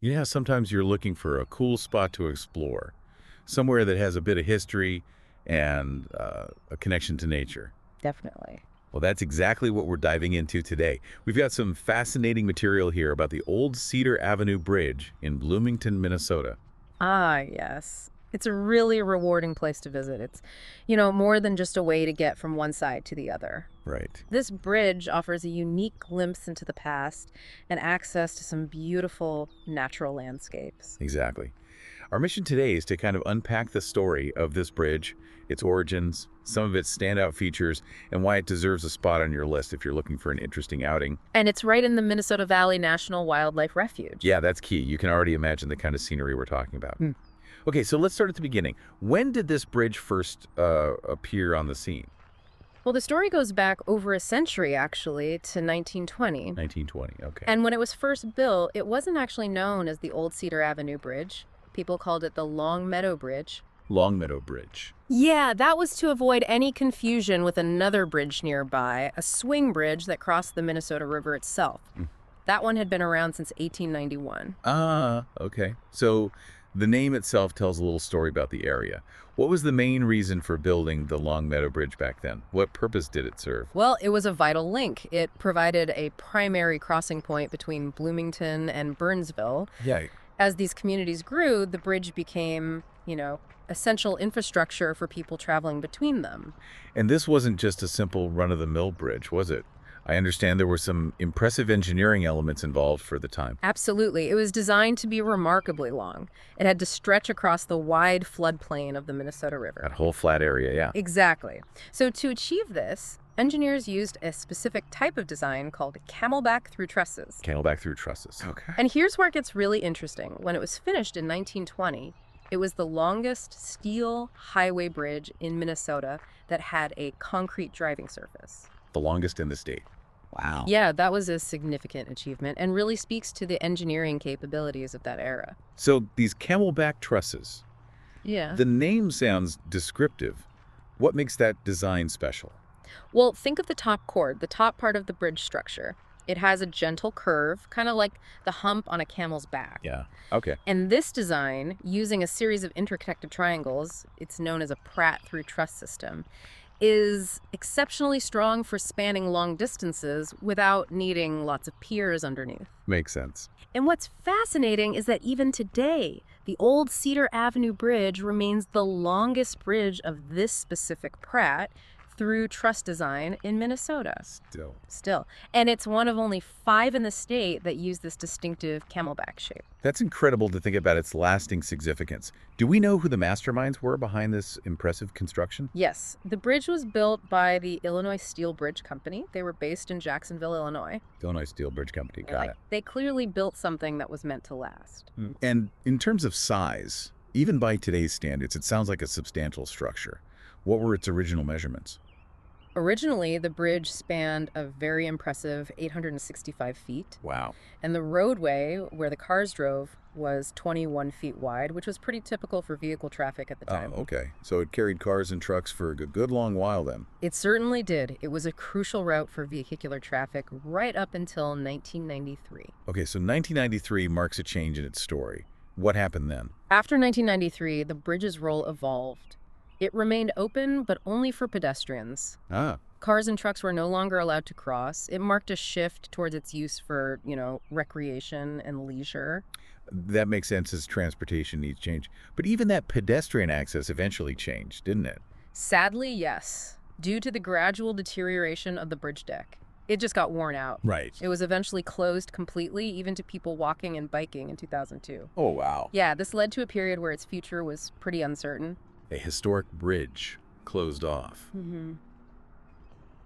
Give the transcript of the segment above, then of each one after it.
You know how sometimes you're looking for a cool spot to explore, somewhere that has a bit of history and a connection to nature. Definitely. Well, that's exactly what we're diving into today. We've got some fascinating material here about the old Cedar Avenue Bridge in Bloomington, Minnesota. Ah, yes. It's a really rewarding place to visit. It's, more than just a way to get from one side to the other. Right. This bridge offers a unique glimpse into the past and access to some beautiful natural landscapes. Exactly. Our mission today is to kind of unpack the story of this bridge, its origins, some of its standout features, and why it deserves a spot on your list if you're looking for an interesting outing. And it's right in the Minnesota Valley National Wildlife Refuge. Yeah, that's key. You can already imagine the kind of scenery we're talking about. Hmm. Okay, so let's start at the beginning. When did this bridge first appear on the scene? Well, the story goes back over a century, actually, to 1920. 1920. Okay. And when it was first built, it wasn't actually known as the Old Cedar Avenue Bridge. People called it the Long Meadow Bridge. Longmeadow Bridge. Yeah, that was to avoid any confusion with another bridge nearby, a swing bridge that crossed the Minnesota River itself. Mm. That one had been around since 1891. Ah, okay. So the name itself tells a little story about the area. What was the main reason for building the Longmeadow Bridge back then? What purpose did it serve? Well, it was a vital link. It provided a primary crossing point between Bloomington and Burnsville. Yeah. As these communities grew, the bridge became, essential infrastructure for people traveling between them. And this wasn't just a simple run-of-the-mill bridge, was it? I understand there were some impressive engineering elements involved for the time. Absolutely. It was designed to be remarkably long. It had to stretch across the wide floodplain of the Minnesota River. That whole flat area, yeah. Exactly. So to achieve this, engineers used a specific type of design called Camelback through trusses. Camelback through trusses. Okay. And here's where it gets really interesting. When it was finished in 1920, it was the longest steel highway bridge in Minnesota that had a concrete driving surface. The longest in the state. Wow. Yeah, that was a significant achievement and really speaks to the engineering capabilities of that era. So these camelback trusses, Yeah. the name sounds descriptive. What makes that design special? Well, think of the top chord, the top part of the bridge structure. It has a gentle curve, kind of like the hump on a camel's back. Yeah. Okay. And this design, using a series of interconnected triangles, it's known as a Pratt through truss system, is exceptionally strong for spanning long distances without needing lots of piers underneath. Makes sense. And what's fascinating is that even today, the old Cedar Avenue Bridge remains the longest bridge of this specific Pratt through truss design in Minnesota. Still. And it's one of only 5 in the state that use this distinctive camelback shape. That's incredible to think about its lasting significance. Do we know who the masterminds were behind this impressive construction? Yes, the bridge was built by the Illinois Steel Bridge Company. They were based in Jacksonville, Illinois. Illinois Steel Bridge Company. Got it. They clearly built something that was meant to last. And in terms of size, even by today's standards, it sounds like a substantial structure. What were its original measurements? Originally, the bridge spanned a very impressive 865 feet, Wow. and the roadway where the cars drove was 21 feet wide, which was pretty typical for vehicle traffic at the time. Oh, okay. So it carried cars and trucks for a good long while then. It certainly did. It was a crucial route for vehicular traffic right up until 1993. Okay, so 1993 marks a change in its story. What happened then? After 1993, the bridge's role evolved. It remained open, but only for pedestrians. Ah, Cars and trucks were no longer allowed to cross. It marked a shift towards its use for, recreation and leisure. that makes sense as transportation needs change. But even that pedestrian access eventually changed, didn't it? Sadly, yes, due to the gradual deterioration of the bridge deck. It just got worn out. Right. It was eventually closed completely, even to people walking and biking in 2002. Oh, wow. Yeah, this led to a period where its future was pretty uncertain. A historic bridge closed off. Mm-hmm.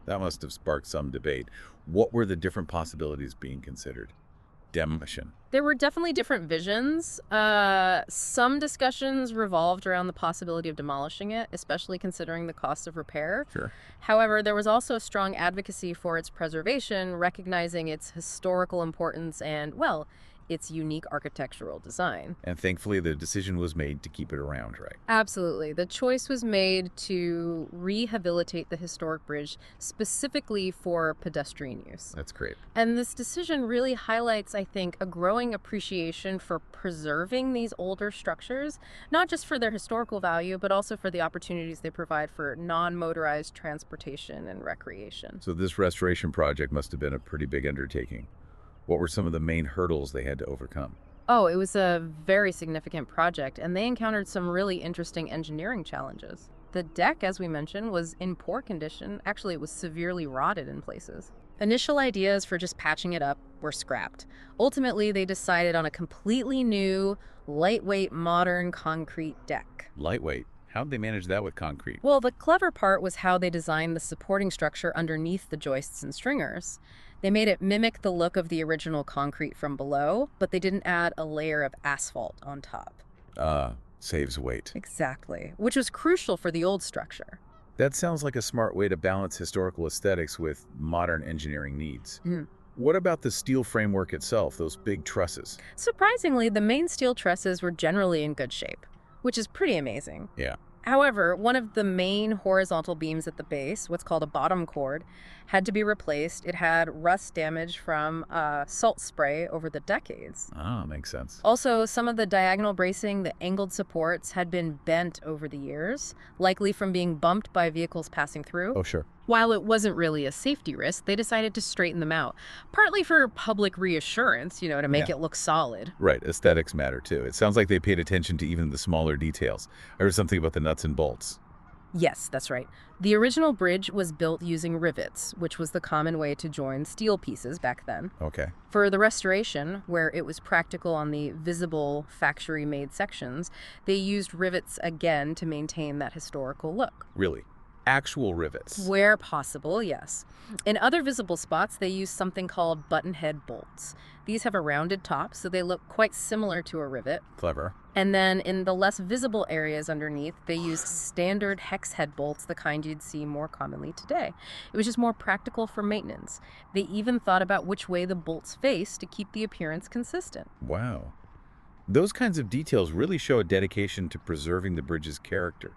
That must have sparked some debate. What were the different possibilities being considered? Demolition. There were definitely different visions. Some discussions revolved around the possibility of demolishing it, especially considering the cost of repair. Sure. However, there was also strong advocacy for its preservation, recognizing its historical importance and, well, its unique architectural design. And thankfully, the decision was made to keep it around, right? Absolutely. The choice was made to rehabilitate the historic bridge specifically for pedestrian use. That's great. And this decision really highlights, I think, a growing appreciation for preserving these older structures, not just for their historical value, but also for the opportunities they provide for non-motorized transportation and recreation. So this restoration project must have been a pretty big undertaking. What were some of the main hurdles they had to overcome? Oh, it was a very significant project, and they encountered some really interesting engineering challenges. The deck, as we mentioned, was in poor condition. Actually, it was severely rotted in places. Initial ideas for just patching it up were scrapped. Ultimately, they decided on a completely new, lightweight, modern concrete deck. Lightweight. How'd they manage that with concrete? Well, the clever part was how they designed the supporting structure underneath the joists and stringers. They made it mimic the look of the original concrete from below, but they didn't add a layer of asphalt on top. Saves weight. Exactly, which was crucial for the old structure. That sounds like a smart way to balance historical aesthetics with modern engineering needs. Mm. What about the steel framework itself, those big trusses? Surprisingly, the main steel trusses were generally in good shape, which is pretty amazing. Yeah. However, one of the main horizontal beams at the base, what's called a bottom chord, had to be replaced. It had rust damage from salt spray over the decades. Ah, makes sense. Also, some of the diagonal bracing, the angled supports, had been bent over the years, likely from being bumped by vehicles passing through. Oh, sure. While it wasn't really a safety risk, they decided to straighten them out, partly for public reassurance, to make it look solid. Right, aesthetics matter too. It sounds like they paid attention to even the smaller details. I heard something about the nuts and bolts. Yes, that's right. The original bridge was built using rivets, which was the common way to join steel pieces back then. Okay. For the restoration, where it was practical on the visible factory-made sections, they used rivets again to maintain that historical look. Really? Actual rivets? Where possible, yes. In other visible spots, they use something called button-head bolts. These have a rounded top, so they look quite similar to a rivet. Clever. And then in the less visible areas underneath, they used standard hex head bolts, the kind you'd see more commonly today. It was just more practical for maintenance. They even thought about which way the bolts face to keep the appearance consistent. Wow. Those kinds of details really show a dedication to preserving the bridge's character.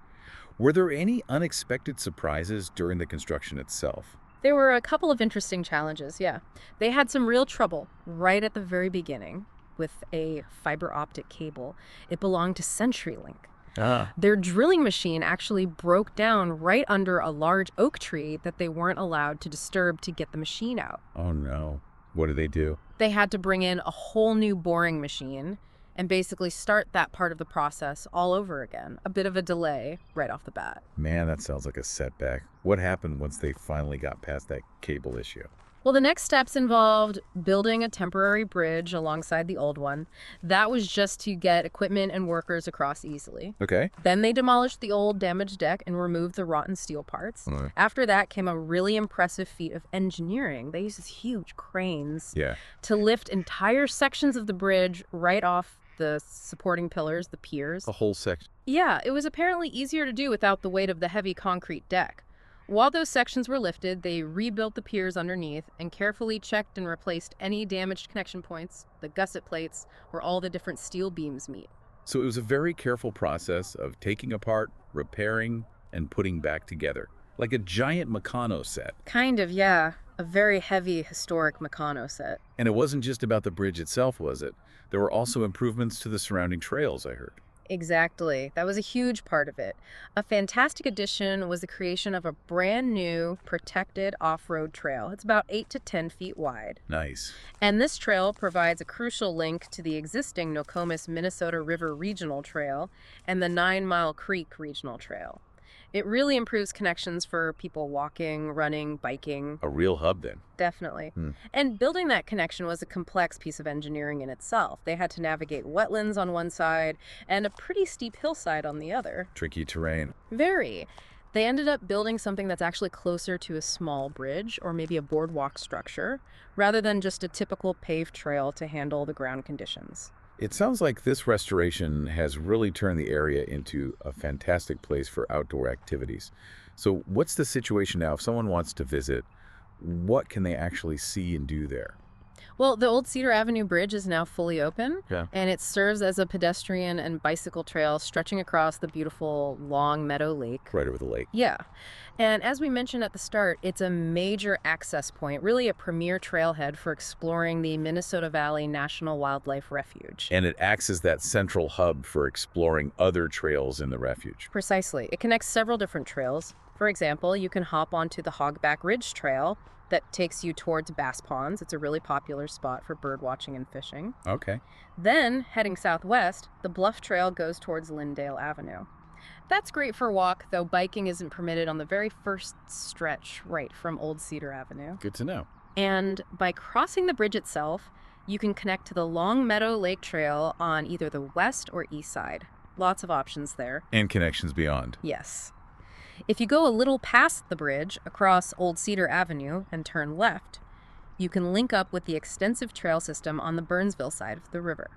Were there any unexpected surprises during the construction itself? There were a couple of interesting challenges, yeah. They had some real trouble right at the very beginning with a fiber optic cable. It belonged to CenturyLink. Their drilling machine actually broke down right under a large oak tree that they weren't allowed to disturb to get the machine out. Oh no. What did they do? They had to bring in a whole new boring machine and basically start that part of the process all over again. A bit of a delay right off the bat. Man, that sounds like a setback. What happened once they finally got past that cable issue? Well, the next steps involved building a temporary bridge alongside the old one. That was just to get equipment and workers across easily. Okay. Then they demolished the old damaged deck and removed the rotten steel parts. Right. After that came a really impressive feat of engineering. They used these huge cranes to lift entire sections of the bridge right off the supporting pillars, the piers. The whole section. Yeah, it was apparently easier to do without the weight of the heavy concrete deck. While those sections were lifted, they rebuilt the piers underneath and carefully checked and replaced any damaged connection points, the gusset plates, where all the different steel beams meet. So it was a very careful process of taking apart, repairing, and putting back together. Like a giant Meccano set. Kind of, yeah. A very heavy, historic Meccano set. And it wasn't just about the bridge itself, was it? There were also improvements to the surrounding trails, I heard. Exactly. That was a huge part of it. A fantastic addition was the creation of a brand new protected off-road trail. It's about 8 to 10 feet wide. Nice. And this trail provides a crucial link to the existing Nokomis Minnesota River Regional Trail and the 9 Mile Creek Regional Trail. It really improves connections for people walking, running, biking. A real hub then. Definitely. And building that connection was a complex piece of engineering in itself. They had to navigate wetlands on one side and a pretty steep hillside on the other. Tricky terrain. Very. They ended up building something that's actually closer to a small bridge or maybe a boardwalk structure, rather than just a typical paved trail to handle the ground conditions. It sounds like this restoration has really turned the area into a fantastic place for outdoor activities. So what's the situation now? If someone wants to visit, what can they actually see and do there? Well, the old Cedar Avenue Bridge is now fully open, Yeah. and it serves as a pedestrian and bicycle trail stretching across the beautiful Long Meadow Lake. Right over the lake. Yeah. And as we mentioned at the start, it's a major access point, really a premier trailhead for exploring the Minnesota Valley National Wildlife Refuge. And it acts as that central hub for exploring other trails in the refuge. Precisely. It connects several different trails. For example, you can hop onto the Hogback Ridge Trail that takes you towards Bass Ponds. It's a really popular spot for bird watching and fishing. Okay. Then, heading southwest, the Bluff Trail goes towards Lyndale Avenue. That's great for a walk, though biking isn't permitted on the very first stretch right from Old Cedar Avenue. Good to know. And by crossing the bridge itself, you can connect to the Long Meadow Lake Trail on either the west or east side. Lots of options there. And connections beyond. Yes. If you go a little past the bridge across Old Cedar Avenue and turn left, you can link up with the extensive trail system on the Burnsville side of the river.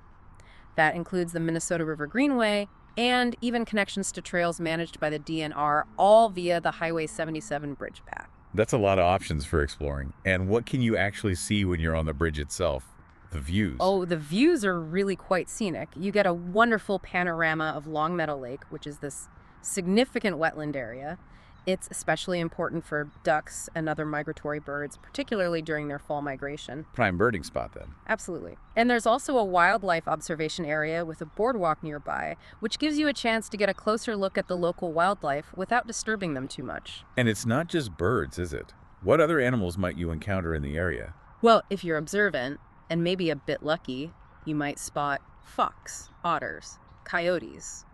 That includes the Minnesota River Greenway and even connections to trails managed by the DNR, all via the Highway 77 bridge path. That's a lot of options for exploring. And what can you actually see when you're on the bridge itself? The views. Oh, the views are really quite scenic. You get a wonderful panorama of Long Meadow Lake, which is this significant wetland area. It's especially important for ducks and other migratory birds, particularly during their fall migration. Prime birding spot then. Absolutely. And there's also a wildlife observation area with a boardwalk nearby, which gives you a chance to get a closer look at the local wildlife without disturbing them too much. And it's not just birds, is it? What other animals might you encounter in the area? Well, if you're observant, and maybe a bit lucky, you might spot fox, otters, coyotes.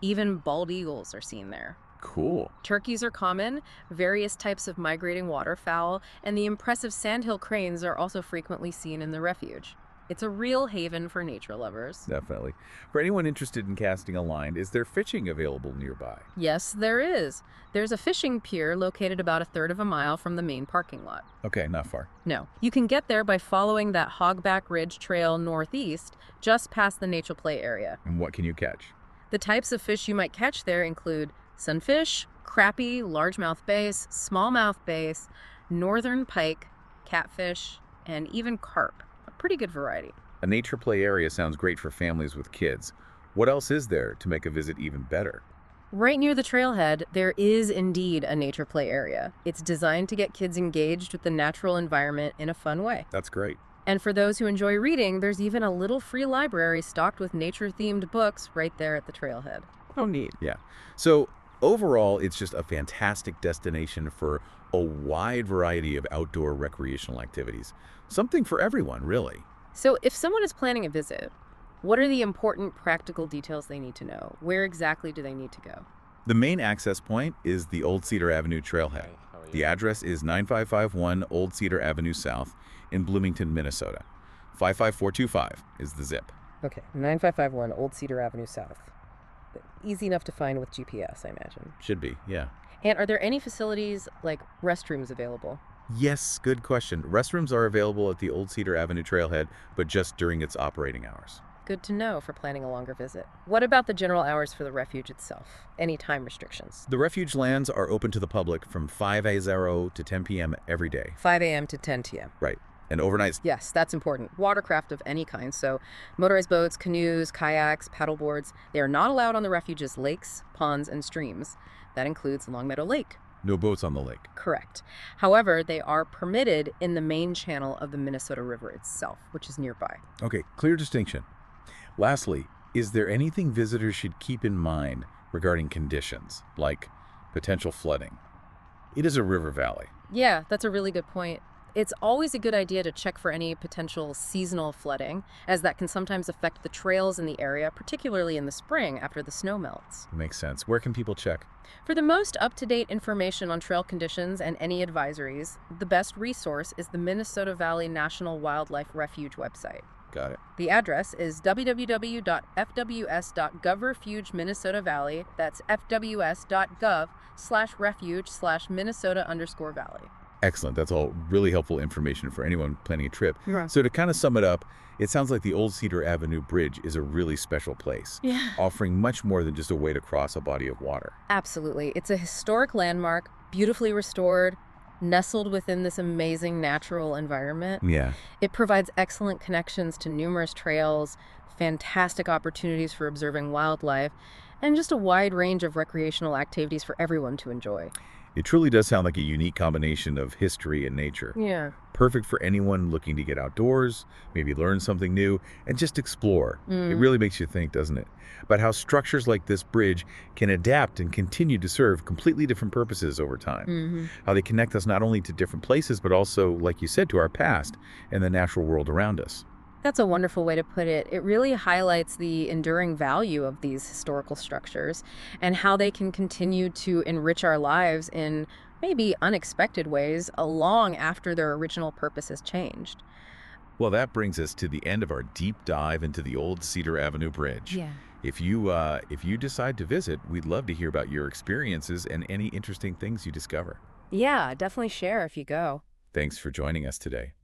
Even bald eagles are seen there. Cool. Turkeys are common, various types of migrating waterfowl, and the impressive sandhill cranes are also frequently seen in the refuge. It's a real haven for nature lovers. Definitely. For anyone interested in casting a line, is there fishing available nearby? Yes, there is. There's a fishing pier located about a third of a mile from the main parking lot. Okay, not far. No, you can get there by following that Hogback Ridge Trail northeast, just past the nature play area. And what can you catch? The types of fish you might catch there include sunfish, crappie, largemouth bass, smallmouth bass, northern pike, catfish, and even carp. A pretty good variety. A nature play area sounds great for families with kids. What else is there to make a visit even better? Right near the trailhead, there is indeed a nature play area. It's designed to get kids engaged with the natural environment in a fun way. That's great. And for those who enjoy reading, there's even a little free library stocked with nature-themed books right there at the trailhead. Oh, neat. Yeah. So overall, it's just a fantastic destination for a wide variety of outdoor recreational activities. Something for everyone, really. So if someone is planning a visit, what are the important practical details they need to know? Where exactly do they need to go? The main access point is the Old Cedar Avenue trailhead. The address is 9551 Old Cedar Avenue South in Bloomington, Minnesota. 55425 is the zip. Okay, 9551 Old Cedar Avenue South. Easy enough to find with GPS, I imagine. Should be, yeah. And are there any facilities like restrooms available? Yes, good question. Restrooms are available at the Old Cedar Avenue trailhead, but just during its operating hours. Good to know for planning a longer visit. What about the general hours for the refuge itself? Any time restrictions? The refuge lands are open to the public from 5 a.m. to 10 p.m. every day. 5 a.m. to 10 p.m. Right. And overnight. Yes, that's important. Watercraft of any kind, so motorized boats, canoes, kayaks, paddleboards, they are not allowed on the refuge's lakes, ponds, and streams. That includes Long Meadow Lake. No boats on the lake. Correct. However, they are permitted in the main channel of the Minnesota River itself, which is nearby. Okay, clear distinction. Lastly, is there anything visitors should keep in mind regarding conditions, like potential flooding? It is a river valley. Yeah, that's a really good point. It's always a good idea to check for any potential seasonal flooding, as that can sometimes affect the trails in the area, particularly in the spring after the snow melts. Makes sense. Where can people check? For the most up-to-date information on trail conditions and any advisories, the best resource is the Minnesota Valley National Wildlife Refuge website. Got it. The address is www.fws.gov/refuge Minnesota Valley. That's fws.gov/refuge/Minnesota_valley. Excellent. That's all really helpful information for anyone planning a trip. Yeah. So to kind of sum it up, it sounds like the Old Cedar Avenue Bridge is a really special place, Yeah. offering much more than just a way to cross a body of water. Absolutely. It's a historic landmark, beautifully restored, Nestled within this amazing natural environment, Yeah. it provides excellent connections to numerous trails, fantastic opportunities for observing wildlife, and just a wide range of recreational activities for everyone to enjoy. It truly does sound like a unique combination of history and nature. Yeah. Perfect for anyone looking to get outdoors, maybe learn something new, and just explore. It Mm. really makes you think, doesn't it? About how structures like this bridge can adapt and continue to serve completely different purposes over time. Hmm. How they connect us not only to different places, but also, like you said, to our past and the natural world around us. That's a wonderful way to put it. It really highlights the enduring value of these historical structures and how they can continue to enrich our lives in maybe unexpected ways long after their original purpose has changed. Well, that brings us to the end of our deep dive into the old Cedar Avenue Bridge. Yeah. If you decide to visit, we'd love to hear about your experiences and any interesting things you discover. Yeah, definitely share if you go. Thanks for joining us today.